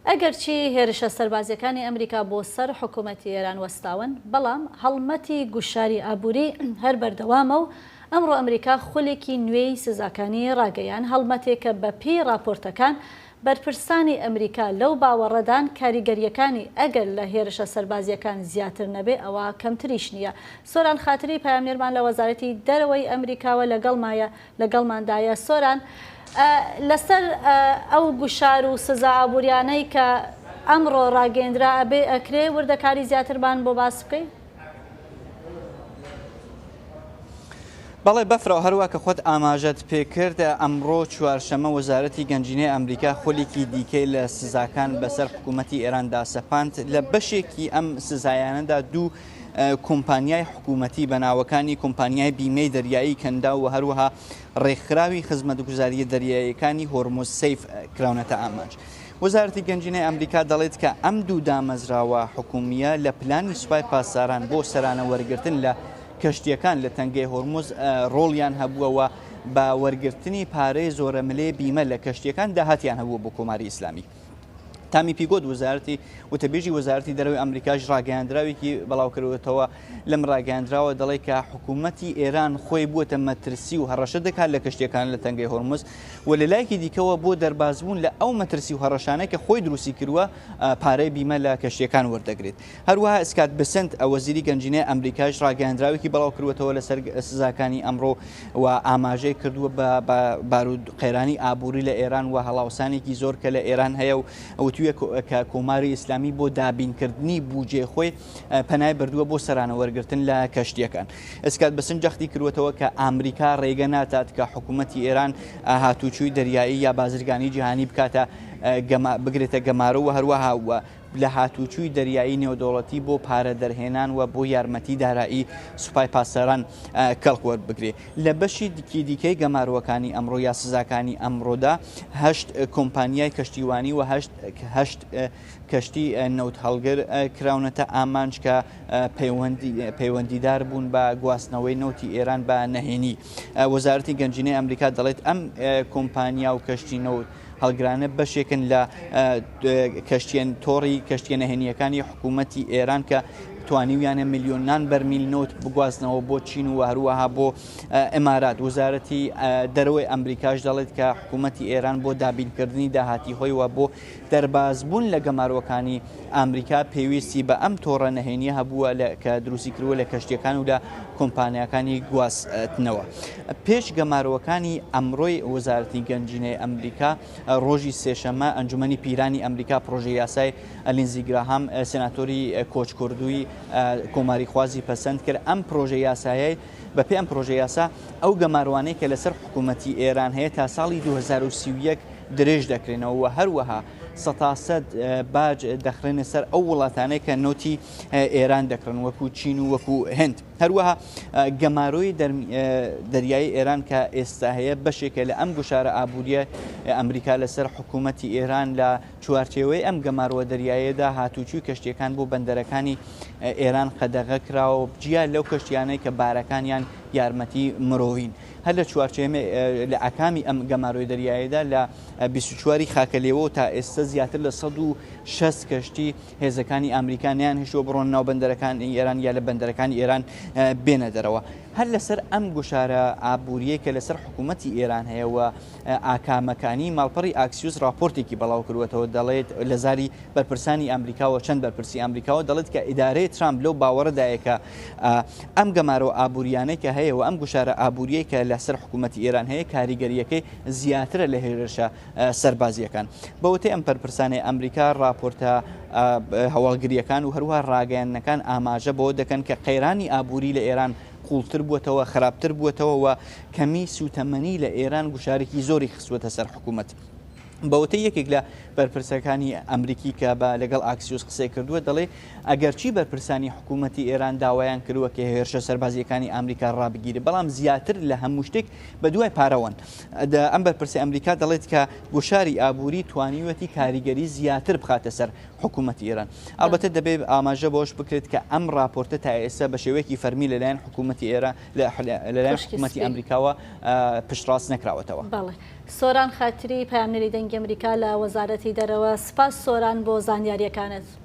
ئەگەرچی هێرشە سەربازیەکانی ئەمریکا بۆ سەر حکوومەتی ئێران وەستاون، بەڵام هەڵمەتی گوشاری ئابووری هەر بەردەوامە و ئەمڕۆ ئەمریکا خولێکی نوێی سزاکانی ڕاگەیان، هەڵمەتێکە بە پێی راپۆرتەکان بەرپرسانی ئەمریکا لەو باوەڕەدان کاریگەریەکانی ئەگەر لە هێرشە سەربازیەکان زیاتر نەبێ ئەوە کەمتریش نییە. سۆران خاتری پایامێرمان لە وەزارەتی دەرەوەی ئەمریکاوە لەگەڵماندایە. سۆران، لەسەر ئەو گوشار و سزا ئابووریانەی کە ئەمڕۆ ڕاگەیەندرا ئەبێ ئەکرێ وردەکاری زیاترمان بۆ باس بکەین؟ بەڵێ بەفرەوە هەروە کە خۆت ئاماژەت پێکرد، ئەمڕۆ چوارشەمە وەزارەتی گەنجینەی ئەمریکا خولێکی دیکەی لە سزاکان بەسەر حکوومەتی ئێراندا سەپاند. لە بەشێکی ئەم سزایانەدا دوو کۆمپانیای حکوومەتی بەناوەکانی کۆمپانیای بیمەی دەریایی کەندا و هەروەها ڕێکخراوی خزمەتگوزاریە دەریاییەکانی هۆرموز سەیف کراونەتە ئاماژ. وەزارەتی گەنجینەی ئەمریکا دەڵێت کە ئەم دوو دامەزراوە حکوومیە لە پلانی سوپای پاسداران بۆ سەرانە وەرگرتن لە کەشتیەکان لە تەنگەی هۆرموز ڕۆڵیان هەبووەوە بە وەرگرتنی پارەی زۆرە ملێ بیمە لە کەشتیەکان داهاتیان هەبووە بۆ کۆماری ئیسلامی. تامی پیگۆت وەزارەتی وتەبێژی وەزارەتی دەرەوەی ئەمریکاش ڕاگەیاندراوێکی بەڵاوکردوێتەوە. لەم ڕاگەیاندراوە دەڵێت کە حکوومەتی ئێران خۆی بووەتە مەترسی و هەڕەشە دەکات لە کەشتیەکان لە تەنگەی هۆرموز و لە لایەکی دیکەوە بۆ دەربازبوون لە ئەو مەترسی و هەڕەشانەی کە خۆی دروستی کردووە پارەی بیمە لە کەشتیەکان وەردەگرێت. هەروەها ئسکات بسنت وەزیری گەنجینەی ئەمریکاش ڕاگەیاندراوێکی بەڵاوکردوێتەوە لەسەر سزاکانی ئەمڕۆ و ئاماژەی کردووە بە بارود قەیرانی ئابووری لە ئێران و هەڵاوسانێکی زۆر کە لە ئێران هەیە و ئەوتویە کە کۆماری ئیسلامی بۆ دابینکردنی بوجێ خۆی پەنای بردووە بۆ سەرانە وەرگرتن لە کەشتیەکان. ئسکات بەسن جەختی کردوێتەوە کە ئەمریکا ڕێگە ناتات کە حکوومەتی ئێران هاتوچووی دەریایی یا بازرگانی جیهانی بکاتە بگرێتە گەمارە و هەروەها لە هاتوچووی دەریایی نێودەوڵەتی بۆ پارە دەرهێنان و بۆ یارمەتی دارایی سوپای پاسەران کەڵکوەر بگرێ. لە بەشی دیکەی گەماروەکانی ئەمڕۆ یا سزاکانی ئەمڕۆدا 8 کۆمپانیای کەشتیوانی و 8 کەشتی نەوت هەڵگر کراونەتە ئامانج کە پەیوەندیدار بوون بە گواستنەوەی نەوتی ئێران بە نەهێنی. وەزارەتی گەنجینەی ئەمریکا دەڵێت ئەم کۆمپانیا و کەشتی نەوت هەڵگرانە بەشێکن لە کەشتیان تۆڕی کەشتیە نەهێنیەکانی حکوومەتی ئێران کە توانیویانە میلیۆنان بەرمیل نەوت بگوازنەوە بۆ چین و هەروەها بۆ ئەمارات. وەزارەتی دەرەوەی ئەمریکاش دەڵێت کە حکوومەتی ئێران بۆ دابینکردنی داهاتی خۆی و بۆ دەربازبوون لە گەماروەکانی ئەمریکا پێویستی بە ئەم تۆڕە نەهێنیە هەبووە کە دروستی کردووە لە کەشتیەکان و لە کۆمپانیەکانی گواستنەوە. پێش گەماروەکانی ئەمڕۆی وەزارەتی گەنجینەی ئەمریکا ڕۆژی سێشەمە ئەنجومەنی پیرانی ئەمریکا پرۆژەی یاسای لینزی گراهام سێناتۆری کۆچکردووی کۆماری خوازی پەسەند کرد ئەم پرۆژە یاسایی بەپێ ئەم پرۆژە یاسا ئەو گەماروانەی کە لەسەر حکوومەتی ئێران هەیە تا ساڵی 2031 درێژ دەکرێنەوە و هەروەها 100% باج دەخرێنە سەر ئەو وڵاتانەی کە نۆتی ئێران دەکڕن وەکو چین و وەکو هند. هەروەها گەماروی دەریایی ئێران کە ئێستا هەیە بەشێکە لە ئەم گوشارە ئابووریە ئەمریکا لەسەر حکوومەتی ئێران لە چوارچێوەی ئەم گەماروە دەریاییەدا هاتوچووی کەشتیەکان بۆ بەندەرەکانی ئێران قەدەغە کراوە و جیا لەو کەشتیانەی کە بارەکانیان یارمەتی مرۆڤین. هەر لە چوارچێمە لە ئەکامی ئەم گەماروی دەریاییدا لە 24 خاکەلێەوە تا ئێستا زیاتر لە 160 کەشتی هێزەکانی ئەمریکانیان هێشتووە بڕۆن ناو بەندەرەکانی ئێران یا لە بەندەرەکانی ئێران بێنە دەرەوە. هەر لەسەر ئەم گوشارە ئابووریە کە لەسەر حکوومەتی ئێران هەیە و ئاکامەکانی ماڵپەڕی ئاکسیوس راپۆرتێکی بەڵاو کردوێتەوە دەڵێت لە زاری بەرپرسانی ئەمریکاوە چەند بەرپرسی ئەمریکاوە دەڵێت کە ئیدارەی ترامپ لەو باوەڕدایە کە ئەم گەمارەوە ئابووریانەی کە هەیە و ئەم گوشارە ئابووریە کە لەسەر حکوومەتی ئێران هەیە کاریگەریەکەی زیاترە لە هێرشە سەربازیەکان. بەوتەی ئەم بەرپرسانی ئەمریکا راپۆرتە هەواڵگریەکان و هەروها ڕاگەیاندنەکان ئاماژە بۆ دەکەن کە قەیرانی ئابووری لە ئێران قوڵتر بووەتەوە، خراپتر بووەتەوە و کەمی سوتەمەنی لە ئێران گوشارێکی زۆری خستووەتە سەر حکوومەت. بەوتەی یەکێک لە بەرپرسەکانی ئەمریکی کە بە لەگەڵ ئاکسیوس قسەی کردووە دەڵێ ئەگەرچی بەرپرسانی حکوومەتی ئێران داوایان کردووە کە هێرشە سەربازیەکانی ئەمریکا ڕابگیرە بەڵام زیاتر لە هەموو شتێک بە دوای پارەوەن. ئەم بەرپرسی ئەمریکا دەڵێت کە گوشاری ئابووری توانیوەتی کاریگەری زیاتر بخاتە سەر حکوومەتی ئێران. ئەلبەتە دەبێت ئاماژە بۆش بکرێت کە ئەم راپۆرتە تا ئێستا بە شێوەیەکی فەرمی لەلایەن حکوومەتی ئێران لەلایەن حکوومەتی ئەمریکاوە پشتڕاست نەکراوەتەوە. سۆران خاتری پامنەری دەنگی ئەمریکا لە وەزارەتی دەرەوە. سپاس سۆران بۆ زانیاریەکانت.